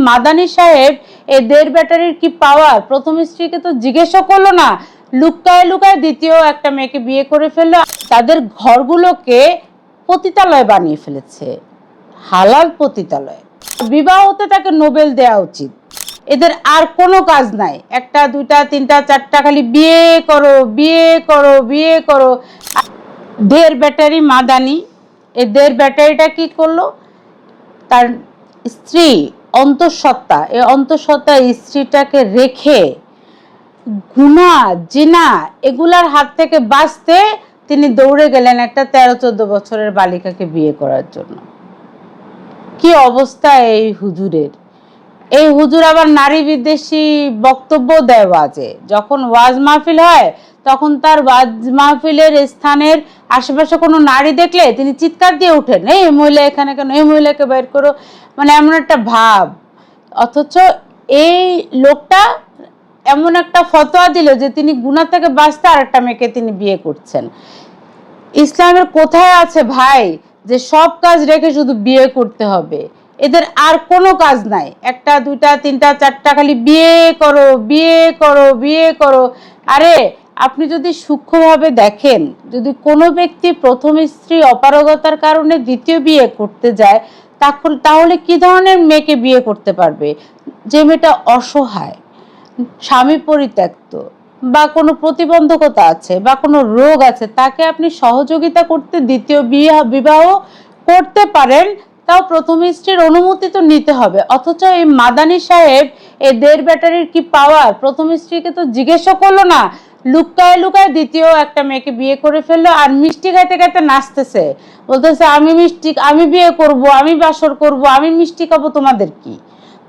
মাদানী সাহেব এই দেড় ব্যাটারির কি পাওয়ার, প্রথম স্ত্রীকে তো জিজ্ঞেসও করলো না, লুকায় লুকায় দ্বিতীয় একটা মেয়েকে বিয়ে করে ফেললো। তাদের ঘরগুলোকে পতিতালয় বানিয়ে ফেলেছে, হালাল পতিতালয়। বিবাহ হতে তাকে নোবেল দেওয়া উচিত। এদের আর কোনো কাজ নাই, একটা দুইটা তিনটা চারটা খালি বিয়ে করো বিয়ে করো বিয়ে করো। দেড় ব্যাটারি মাদানী, এই দেড় ব্যাটারিটা কি করলো, তার স্ত্রী অন্তঃসত্ত্বা, এই অন্তঃসত্ত্বা স্ত্রীটাকে রেখে গুনাহ জিনা এগুলার হাত থেকে বাঁচতে তিনি দৌড়ে গেলেন একটা 13-14 বছরের বালিকাকে বিয়ে করার জন্য। কি অবস্থা এই হুজুরের! এই হুজুর আবার নারী বিদ্বেষী বক্তব্য দেয় ওয়াজে। যখন ওয়াজ মাহফিল হয় তখন তার ওয়াজ মাহফিলের স্থানের আশেপাশে কোনো নারী দেখলে তিনি চিৎকার দিয়ে ওঠেন, এই মহিলা এখানে কেন, এই মহিলাকে বের করো, মানে এমন একটা ভাব। অথচ এই লোকটা এমন একটা ফতোয়া দিল যে তিনি গুনাহ থেকে বাঁচতে আর একটা মেয়েকে তিনি বিয়ে করছেন। ইসলামের কোথায় আছে ভাই যে সব কাজ রেখে শুধু বিয়ে করতে হবে? এদের আর কোনো কাজ নাই, একটা দুইটা তিনটা চারটা খালি বিয়ে করো বিয়ে করো বিয়ে করো। আরে আপনি যদি সূক্ষ্মভাবে দেখেন, যদি কোনো ব্যক্তি প্রথম স্ত্রী অপারগতার কারণে দ্বিতীয় বিয়ে করতে যায়, তাহলে কি ধরনের মেয়েকে বিয়ে করতে পারবে? যে মেয়েটা অসহায়, স্বামী পরিত্যক্ত, বা কোনো প্রতিবন্ধকতা আছে বা কোনো রোগ আছে, তাকে আপনি সহযোগিতা করতে দ্বিতীয় বিবাহ করতে পারেন, তাও প্রথম স্ত্রীর অনুমতি তো নিতে হবে। অথচ এই মাদানী সাহেব এই দেড় ব্যাটারির কি পাওয়ার, প্রথম স্ত্রীকে তো জিজ্ঞেসও করলো না, লুকায় লুকায় দ্বিতীয় একটা মেয়েকে বিয়ে করে ফেললো। আর মিষ্টি খাইতে খাইতে নাচতেছে, বলতেছে আমি বিয়ে করব, আমি বাসর করব, আমি মিষ্টি খাবো, তোমাদের কি?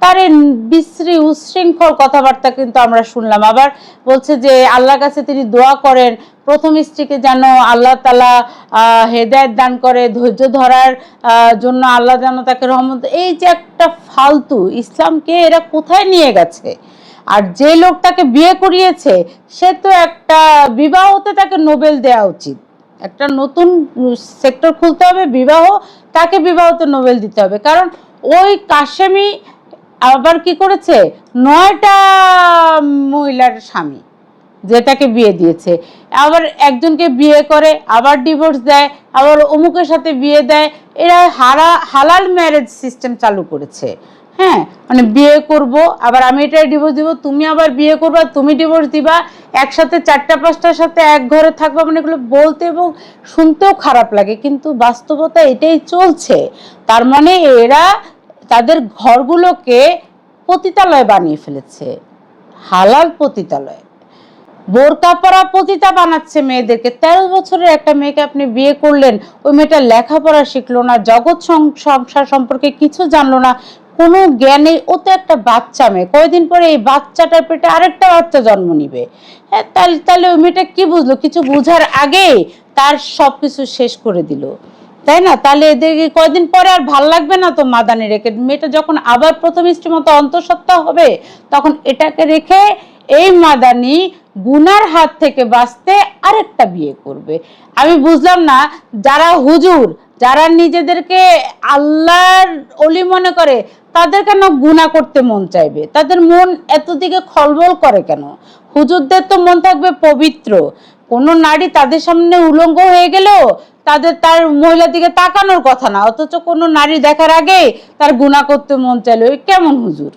তার এই বিশ্রী উচ্ছৃঙ্খল কথাবার্তা কিন্তু আমরা শুনলাম। আবার বলছে যে আল্লাহর কাছে তিনি দোয়া করেন প্রথম স্ত্রীকে যেন আল্লাহ তাআলা হেদায়েত দান করে, ধৈর্য ধরার জন্য আল্লাহ যেন তাকে রহমত। এই যে একটা ফালতু, ইসলামকে এরা কোথায় নিয়ে গেছে! আর যে লোকটাকে বিয়ে করিয়েছে সে তো একটা বিবাহ হতে তাকে নোবেল দেওয়া উচিত। একটা নতুন সেক্টর খুলতে হবে বিবাহ, তাকে বিবাহতে নোবেল দিতে হবে। কারণ ওই কাশেমি আবার কি করেছে, 9টা মহিলার স্বামী যেটাকে বিয়ে দিয়েছে, আবার একজনকে বিয়ে করে আবার ডিভোর্স দেয়, আবার অমুকের সাথে বিয়ে দেয়। এরা হালাল ম্যারেজ সিস্টেম চালু করেছে। হ্যাঁ, মানে বিয়ে করব, আবার আমি এটাই ডিভোর্স দিব, তুমি আবার বিয়ে করবা, তুমি ডিভোর্স দিবা, একসাথে 4টা-5টার সাথে এক ঘরে থাকবা। মানে এগুলো বলতে এবং শুনতেও খারাপ লাগে, কিন্তু বাস্তবতা এটাই চলছে। তার মানে এরা তাদের ঘরগুলোকে পতিতালয় বানিয়ে ফেলেছে, হালাল পতিতালয়। বোরকা পরা পতিতা বানাচ্ছে মেয়েদেরকে। 13 বছরের একটা মেয়েকে আপনি বিয়ে করলেন, ওই মেয়েটা লেখাপড়া শিখলো না, জগৎ সংসার সম্পর্কে কিছু জানলো না, কোনো জ্ঞানে, ও তো একটা বাচ্চা মেয়ে, কয়েকদিন পরে এই বাচ্চাটার পেটে আরেকটা বাচ্চা জন্ম নিবে। হ্যাঁ, তাহলে ওই মেয়েটা কি বুঝলো? কিছু বুঝার আগে তার সবকিছু শেষ করে দিল, তাই না? তাহলে এদেরকে কয়েকদিন পরে আর ভাল লাগবে না তো মাদানী রেখে। মেয়েটা যখন আবার প্রথম স্ত্রীর মতো অন্তঃসত্ত্বা হবে, তখন এটাকে রেখে এই মাদানী গুনার হাত থেকে বাঁচতে আরেকটা বিয়ে করবে। আমি বুঝলাম না, যারা হুজুর, যারা নিজেদেরকে আল্লাহর ওলি মনে করে, তাদের কেন গুনাহ করতে মন চাইবে? তাদের মন এত দিকে খলবল করে কেন? হুজুরদের তো মন থাকবে পবিত্র। কোনো নারী তাদের সামনে উলঙ্গ হয়ে গেল তার মহিলার দিকে তাকানোর কথা না, অথচ কোনো নারী দেখার আগে তার গুনাহ করতে মন চাইলো। কেমন হুজুর?